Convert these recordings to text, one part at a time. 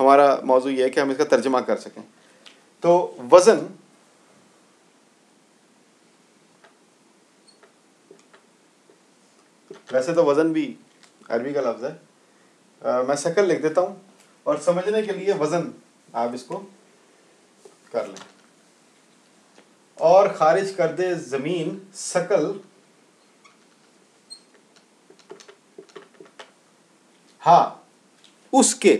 ہمارا موضوع یہ ہے کہ ہم اس کا ترجمہ کر سکیں. تو وزن ویسے تو وزن بھی عربی کا لفظ ہے. میں ثقل لکھ دیتا ہوں اور سمجھنے کے لیے وزن آپ اس کو کر لیں. اور خارج کر دے زمین ثقل ہاں اس کے،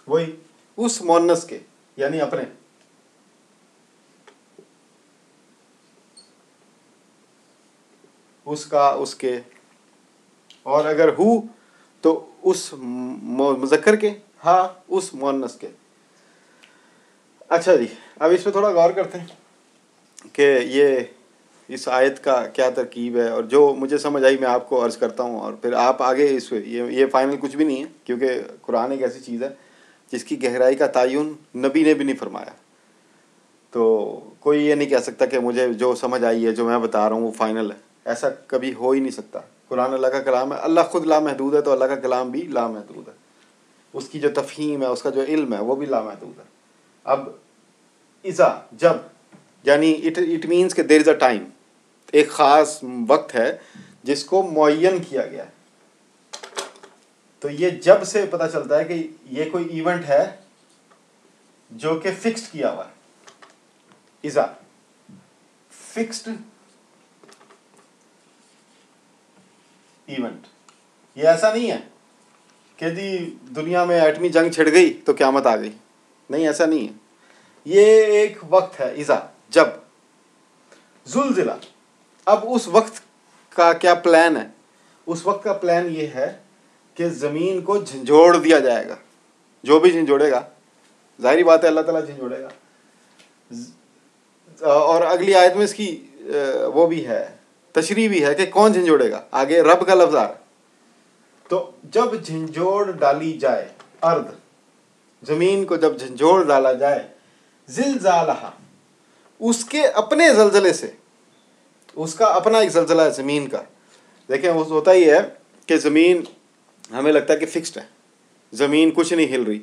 وہی اس مؤنث کے یعنی اپنے، اس کا، اس کے. اور اگر ہو تو اس مذکر کے، ہاں اس مؤنث کے. اچھا جی، اب اس پہ تھوڑا غور کرتے ہیں کہ یہ اس آیت کا کیا ترکیب ہے، اور جو مجھے سمجھ آئی میں آپ کو عرض کرتا ہوں، اور پھر آپ آگے اس پہ یہ فائنل کچھ بھی نہیں ہے، کیونکہ قرآن ایک ایسی چیز ہے جس کی گہرائی کا تعین نبی نے بھی نہیں فرمایا. تو کوئی یہ نہیں کہہ سکتا کہ مجھے جو سمجھ آئی ہے، جو میں بتا رہا ہوں وہ فائنل ہے. ایسا کبھی ہو ہی نہیں سکتا. قرآن اللہ کا کلام ہے، اللہ خود لامحدود ہے، تو اللہ کا کلام بھی لامحدود ہے. اس کی جو تفہیم ہے، اس کا جو علم ہے، وہ بھی لامحدود ہے. اب اذا، جب، یعنی اٹ مینس کہ دیر از اے ٹائم، ایک خاص وقت ہے جس کو معین کیا گیا ہے. تو یہ جب سے پتہ چلتا ہے کہ یہ کوئی ایونٹ ہے جو کہ فکسڈ کیا ہوا ہے. اذا فکسڈ ایونٹ. یہ ایسا نہیں ہے کہ جی دنیا میں ایٹمی جنگ چھڑ گئی تو قیامت آ گئی. نہیں، ایسا نہیں ہے. یہ ایک وقت ہے اذا، جب. زلزلہ، اب اس وقت کا کیا پلان ہے؟ اس وقت کا پلان یہ ہے کہ زمین کو جھنجھوڑ دیا جائے گا. جو بھی جھنجھوڑے گا، ظاہری بات ہے اللہ تعالیٰ جھنجھوڑے گا. اور اگلی آیت میں اس کی وہ بھی ہے، تشریح بھی ہے کہ کون جھنجھوڑے گا. آگے رب کا لفظ آ رہا ہے. تو جب جھنجھوڑ ڈالی جائے ارض، زمین کو جب جھنجھوڑ ڈالا جائے، زلزالہا، اس کے اپنے زلزلے سے. اس کا اپنا ایک زلزلہ ہے زمین کا. دیکھیں ہوتا ہی ہے کہ زمین ہمیں لگتا ہے کہ فکسڈ ہے، زمین کچھ نہیں ہل رہی.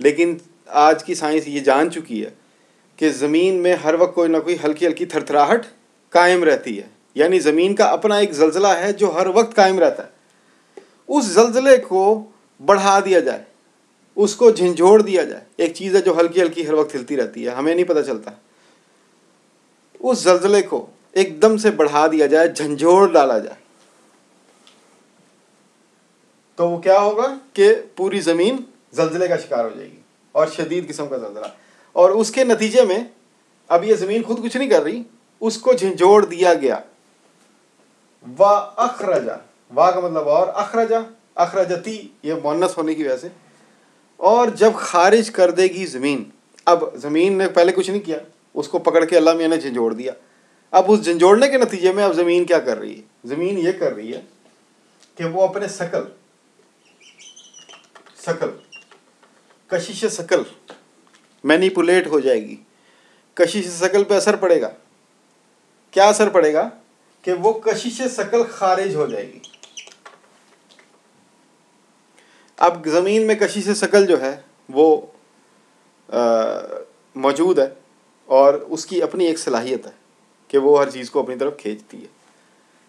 لیکن آج کی سائنس یہ جان چکی ہے کہ زمین میں ہر وقت کوئی نہ کوئی ہلکی ہلکی تھرتھراہٹ قائم رہتی ہے. یعنی زمین کا اپنا ایک زلزلہ ہے جو ہر وقت قائم رہتا ہے. اس زلزلے کو بڑھا دیا جائے، اس کو جھنجھوڑ دیا جائے. ایک چیز ہے جو ہلکی ہلکی ہر وقت ہلتی رہتی ہے، ہمیں نہیں پتہ چلتا. اس زلزلے کو ایک دم سے بڑھا دیا جائے، جھنجھوڑ ڈالا جائے، تو وہ کیا ہوگا کہ پوری زمین زلزلے کا شکار ہو جائے گی، اور شدید قسم کا زلزلہ. اور اس کے نتیجے میں اب یہ زمین خود کچھ نہیں کر رہی، اس کو جھنجھوڑ دیا گیا. وَأَخْرَجَ، وا کا مطلب اور، اخرجا، اخرجتی یہ مؤنث ہونے کی وجہ سے. اور جب خارج کر دے گی زمین، اب زمین نے پہلے کچھ نہیں کیا، اس کو پکڑ کے اللہ میاں نے جھنجھوڑ دیا. اب اس جھنجھوڑنے کے نتیجے میں اب زمین کیا کر رہی ہے؟ زمین یہ کر رہی ہے کہ وہ اپنے ثقل کشش ثقل مینیپولیٹ ہو جائے گی. کشش ثقل پہ اثر پڑے گا. کیا اثر پڑے گا؟ کہ وہ کشش ثقل خارج ہو جائے گی. اب زمین میں کشش ثقل جو ہے وہ موجود ہے، اور اس کی اپنی ایک صلاحیت ہے کہ وہ ہر چیز کو اپنی طرف کھینچتی ہے.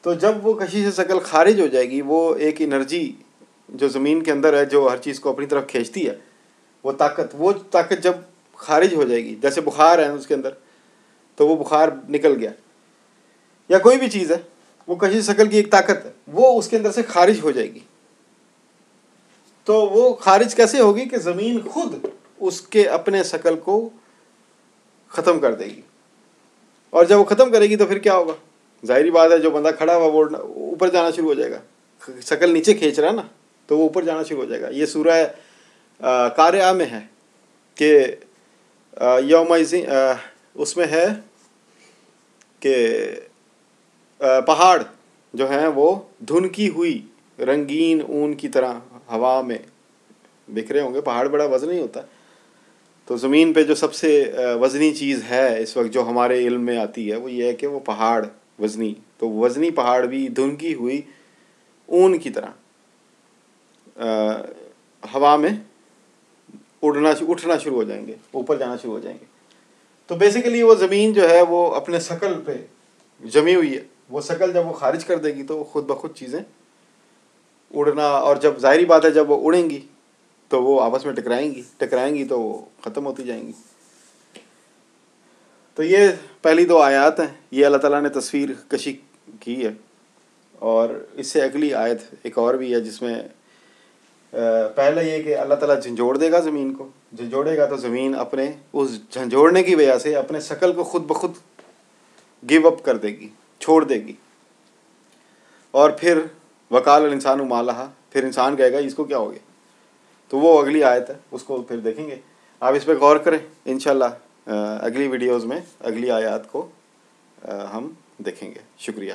تو جب وہ کشش ثقل خارج ہو جائے گی، وہ ایک انرجی جو زمین کے اندر ہے جو ہر چیز کو اپنی طرف کھینچتی ہے، وہ طاقت جب خارج ہو جائے گی، جیسے بخار ہے اس کے اندر، تو وہ بخار نکل گیا، یا کوئی بھی چیز ہے، وہ کشش ثقل کی ایک طاقت ہے، وہ اس کے اندر سے خارج ہو جائے گی. تو وہ خارج کیسے ہوگی کہ زمین خود اس کے اپنے ثقل کو ختم کر دے گی. اور جب وہ ختم کرے گی تو پھر کیا ہوگا؟ ظاہری بات ہے جو بندہ کھڑا ہوا وہ اوپر جانا شروع ہو جائے گا. ثقل نیچے کھینچ رہا ہے نا، تو وہ اوپر جانا شروع ہو جائے گا. یہ سورہ قارعہ میں ہے کہ یوم اس میں ہے کہ پہاڑ جو ہیں وہ دھنکی ہوئی رنگین اون کی طرح ہوا میں بکھرے ہوں گے. پہاڑ بڑا وزنی ہوتا ہے. تو زمین پہ جو سب سے وزنی چیز ہے اس وقت جو ہمارے علم میں آتی ہے وہ یہ ہے کہ وہ پہاڑ وزنی، تو وزنی پہاڑ بھی دھنکی ہوئی اون کی طرح ہوا میں اٹھنا شروع ہو جائیں گے، اوپر جانا شروع ہو جائیں گے. تو بیسیکلی وہ زمین جو ہے وہ اپنے ثقل پہ جمی ہوئی ہے، وہ ثقل جب وہ خارج کر دے گی تو خود بخود چیزیں اڑنا، اور جب ظاہری بات ہے جب وہ اڑیں گی تو وہ آپس میں ٹکرائیں گی تو وہ ختم ہوتی جائیں گی. تو یہ پہلی 2 آیات ہیں، یہ اللہ تعالیٰ نے تصویر کشی کی ہے. اور اس سے اگلی آیت ایک اور بھی ہے جس میں پہلے یہ کہ اللہ تعالیٰ جھنجھوڑ دے گا زمین کو، جھنجھوڑے گا تو زمین اپنے اس جھنجھوڑنے کی وجہ سے اپنے ثقل کو خود بخود گیو اپ کر دے گی، چھوڑ دے گی. اور پھر وقال الانسان ما لہا، پھر انسان کہے گا اس کو کیا ہو گیا. تو وہ اگلی آیت ہے، اس کو پھر دیکھیں گے. آپ اس پہ غور کریں، انشاءاللہ اگلی ویڈیوز میں اگلی آیات کو ہم دیکھیں گے. شکریہ.